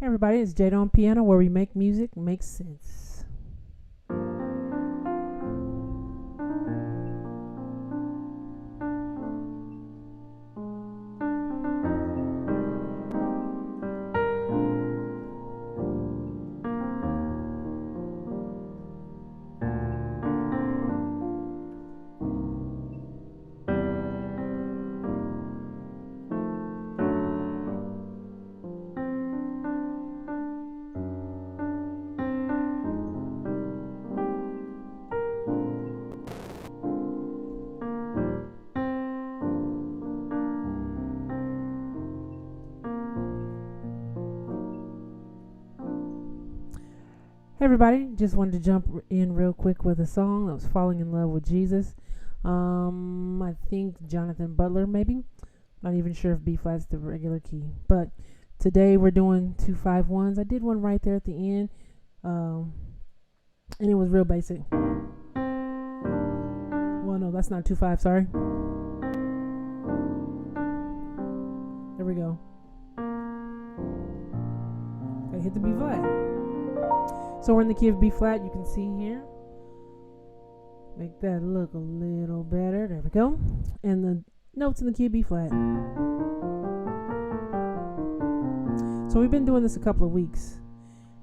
Hey everybody, it's Jada on piano, where we make music make sense. Hey everybody, just wanted to jump in real quick with a song that was Falling in Love with Jesus. I think Jonathan Butler, maybe. Not even sure if B flat's the regular key. But today we're doing 2-5-1s. I did one right there at the end, and it was real basic. Well, no, that's not 2-5, sorry. There we go. Okay, hit the B flat. So we're in the key of B flat, you can see here. Make that look a little better. There we go. And the notes in the key of B flat. So we've been doing this a couple of weeks.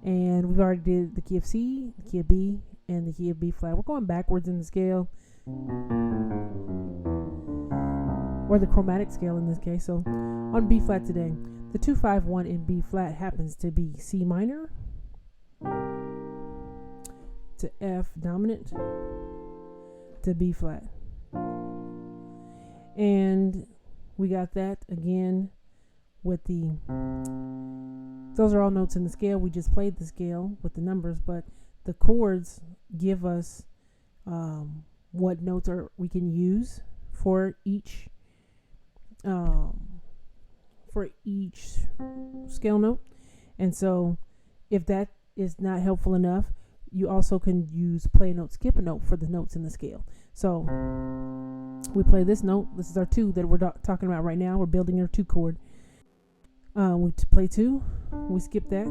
And we've already did the key of C, the key of B, and the key of B flat. We're going backwards in the scale. Or the chromatic scale in this case. So on B flat today, the 2-5-1 in B flat happens to be C minor to F dominant to B flat. And we got that again with the, those are all notes in the scale. We just played the scale with the numbers, but the chords give us what notes we can use for each scale note. And so if that is not helpful enough, you also can use play a note, skip a note for the notes in the scale. So we play this note. This is our 2 that we're talking about right now. We're building our 2 chord. We play 2. We skip that.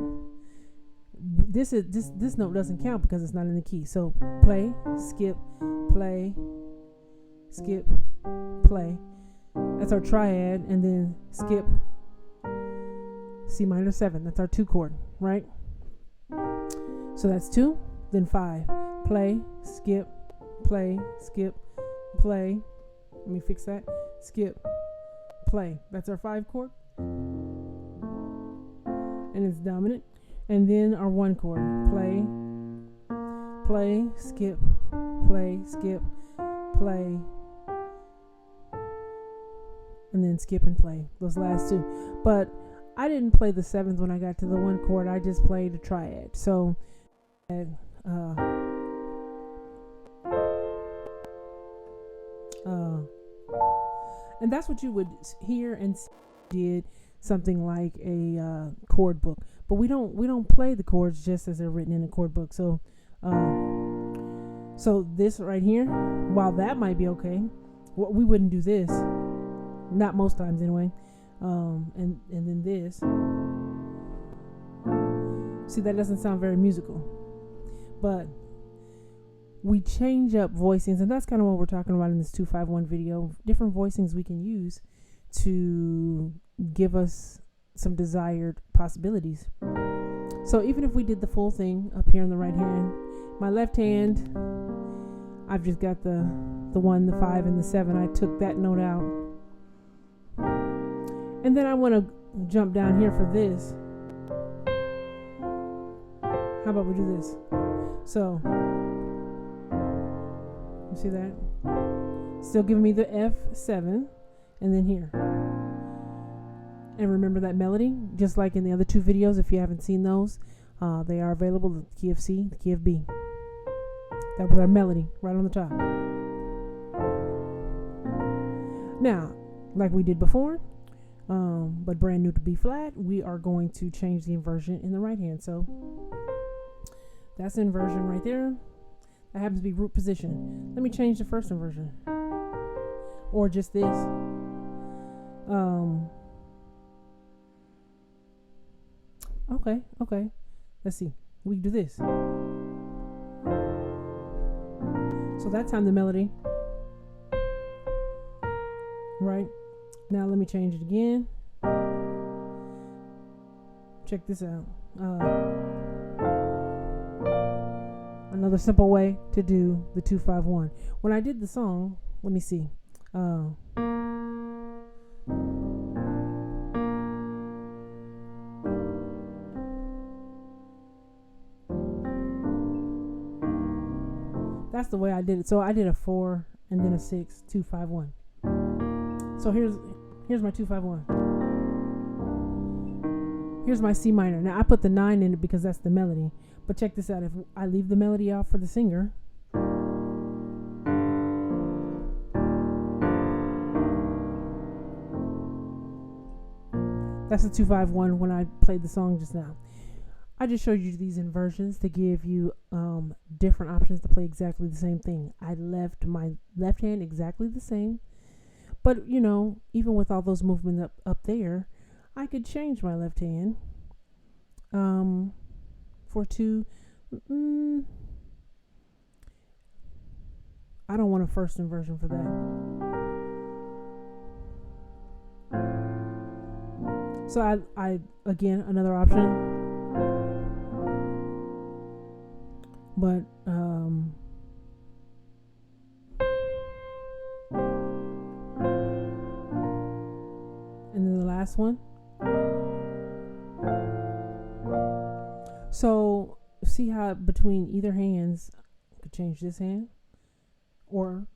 This note doesn't count because it's not in the key. So play, skip, play, skip, play. That's our triad, and then skip C minor 7. That's our 2 chord, right? So that's 2, then 5. Play, skip, play, skip, play. Let me fix that. Skip, play. That's our 5 chord. And it's dominant. And then our 1 chord. Play, play, skip, play, skip, play. And then skip and play. Those last 2. But I didn't play the 7th when I got to the 1 chord. I just played a triad. So and that's what you would hear and did something like a chord book. But we don't play the chords just as they're written in a chord book. So so this right here, while that might be okay, we wouldn't do this. Not most times anyway. And then this. See, that doesn't sound very musical. But we change up voicings, and that's kind of what we're talking about in this 2-5-1 video. Different voicings we can use to give us some desired possibilities. So even if we did the full thing up here on the right hand, my left hand, I've just got the 1, the 5, and the 7. I took that note out. And then I want to jump down here for this. How about we do this? So, you see that? Still giving me the F7, and then here. And remember that melody, just like in the other 2 videos, if you haven't seen those, they are available, the key of C, the key of B. That was our melody, right on the top. Now, like we did before, but brand new to B flat, we are going to change the inversion in the right hand. So that's inversion right there. That happens to be root position. Let me change the first inversion, or just this. Okay, okay. Let's see. We do this. So that's on the melody. Right. Now let me change it again. Check this out. Another simple way to do the 2-5-1. When I did the song, let me see. That's the way I did it. So I did a 4 and then a 6, 2-5-1. So here's my 2-5-1. Here's my C minor. Now I put the 9 in it because that's the melody. But check this out. If I leave the melody out for the singer, that's the 2-5-1 when I played the song just now. I just showed you these inversions to give you different options to play exactly the same thing. I left my left hand exactly the same. But, you know, even with all those movements up there, I could change my left hand for 2. I don't want a first inversion for that. So I again, another option. But and then the last one. So see how between either hands I could change this hand, or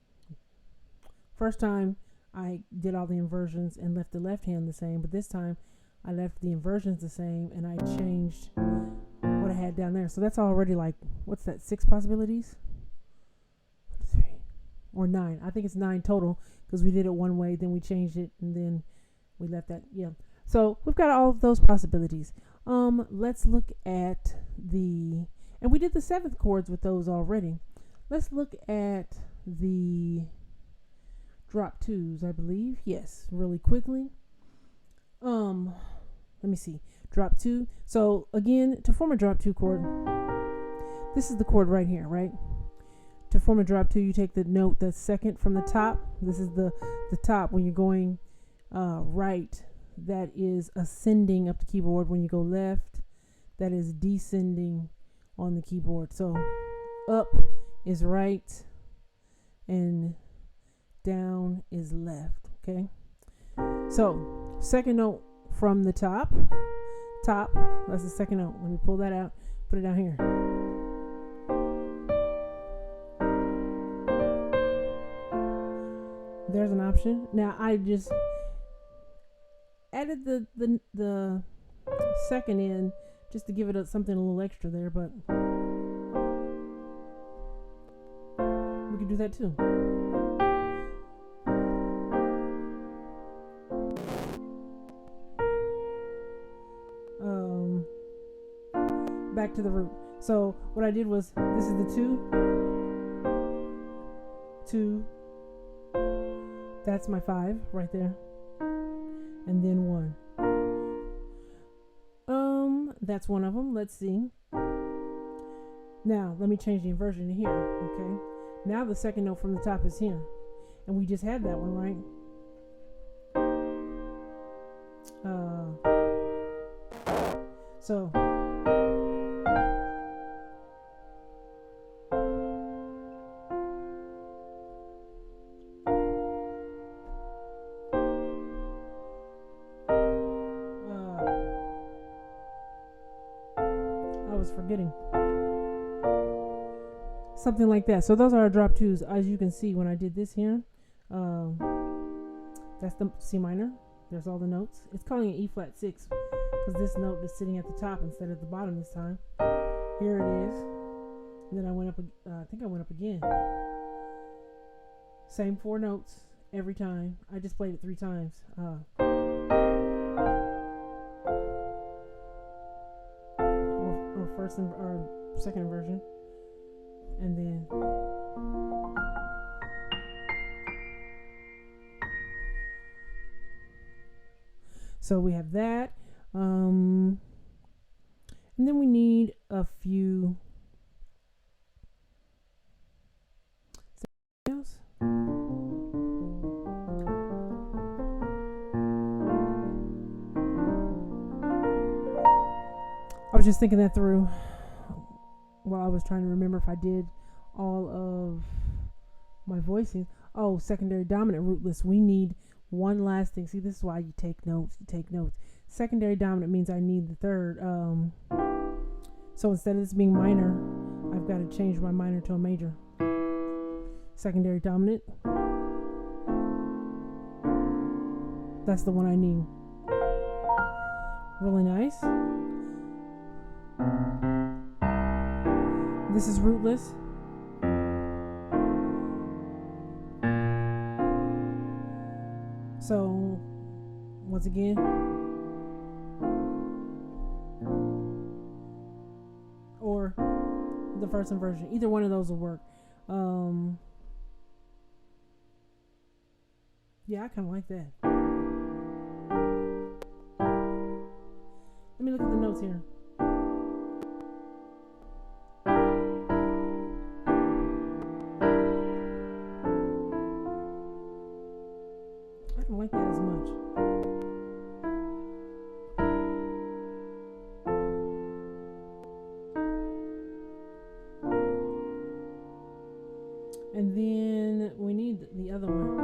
first time I did all the inversions and left the left hand the same, but this time I left the inversions the same and I changed what I had down there. So that's already like, what's that, 6 possibilities? 3 or 9. I think it's 9 total because we did it one way, then we changed it, and then we left that. Yeah. So we've got all of those possibilities. Let's look at and we did the 7th chords with those already. Let's look at the drop 2s, I believe. Yes, really quickly. Let me see. Drop 2. So again, to form a drop 2 chord, this is the chord right here, right? To form a drop 2, you take the note that's second from the top. This is the top when you're going right. That is ascending up the keyboard. When you go left, that is descending on the keyboard. So up is right and down is left. Okay. So second note from the top. That's the second note. Let me pull that out. Put it down here. There's an option. Now I just added the second in just to give it something a little extra there, but we could do that too. Back to the root. So what I did was, this is the 2, that's my 5 right there, and then 1. That's one of them. Let's see. Now let me change the inversion to here. Okay, now the second note from the top is here, and we just had that one, right? So forgetting something like that. So those are our drop 2s. As you can see, when I did this here, that's the C minor. There's all the notes. It's calling it E flat 6 because this note is sitting at the top instead of the bottom this time. Here it is. And then I went up. I think I went up again. Same 4 notes every time. I just played it 3 times. First or second inversion, and then so we have that. And then we need a few else. I was just thinking that through while I was trying to remember if I did all of my voicing. Oh, secondary dominant rootless. We need one last thing. See, this is why you take notes. Secondary dominant means I need the third. So instead of this being minor, I've got to change my minor to a major. Secondary dominant. That's the one I need. Really nice. This is rootless. So, once again, or the first inversion. Either one of those will work. Yeah, I kind of like that. Let me look at the notes here. I don't like that as much. And then we need the other one.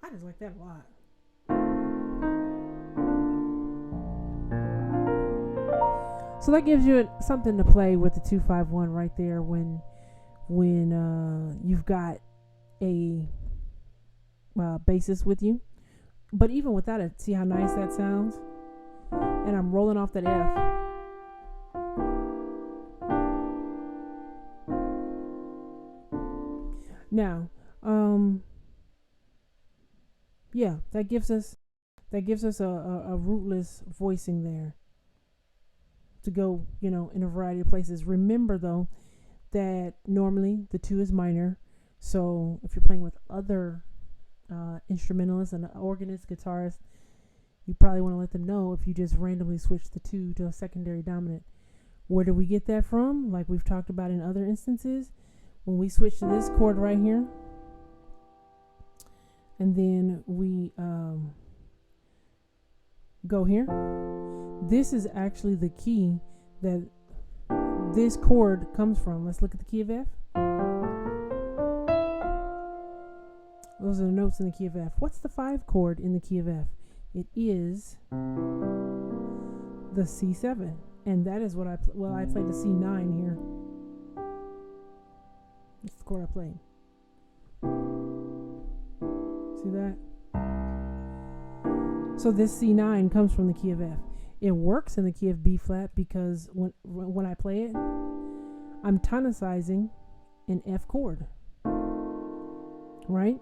I just like that a lot. So that gives you something to play with the 251 right there when you've got a bassist with you. But even without it, see how nice that sounds? And I'm rolling off that F. Now, yeah, that gives us a rootless voicing there to go, in a variety of places. Remember though that normally the 2 is minor, so if you're playing with other instrumentalists and organists, guitarists, you probably want to let them know if you just randomly switch the 2 to a secondary dominant. Where do we get that from? Like we've talked about in other instances, when we switch to this chord right here, and then we go here, this is actually the key that this chord comes from. Let's look at the key of F. Those are the notes in the key of F. What's the 5 chord in the key of F? It is the C7, and that is what I played the C9 here. That's the chord I played. See that? So this C9 comes from the key of F. It works in the key of B flat because when I play it, I'm tonicizing an F chord. Right?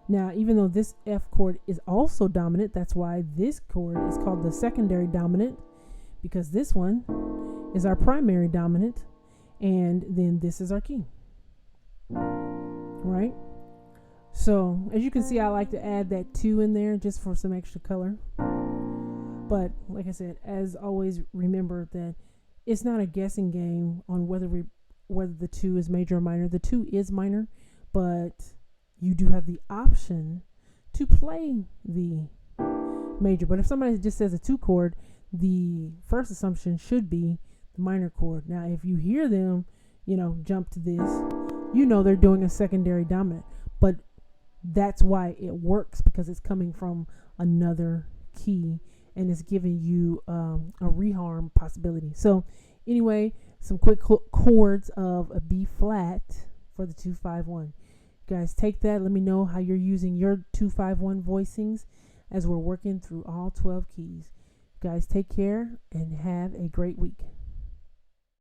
Now, even though this F chord is also dominant, that's why this chord is called the secondary dominant, because this one is our primary dominant, and then this is our key. Right? So, as you can see, I like to add that 2 in there just for some extra color. But, like I said, as always, remember that it's not a guessing game on whether the 2 is major or minor. The 2 is minor, but you do have the option to play the major. But if somebody just says a 2 chord, the first assumption should be the minor chord. Now, if you hear them, jump to this, they're doing a secondary dominant. But that's why it works, because it's coming from another key and it's giving you a reharm possibility. So anyway, some quick chords of a B flat for the 251. Guys, take that. Let me know how you're using your 251 voicings as we're working through all 12 keys. Guys, take care and have a great week.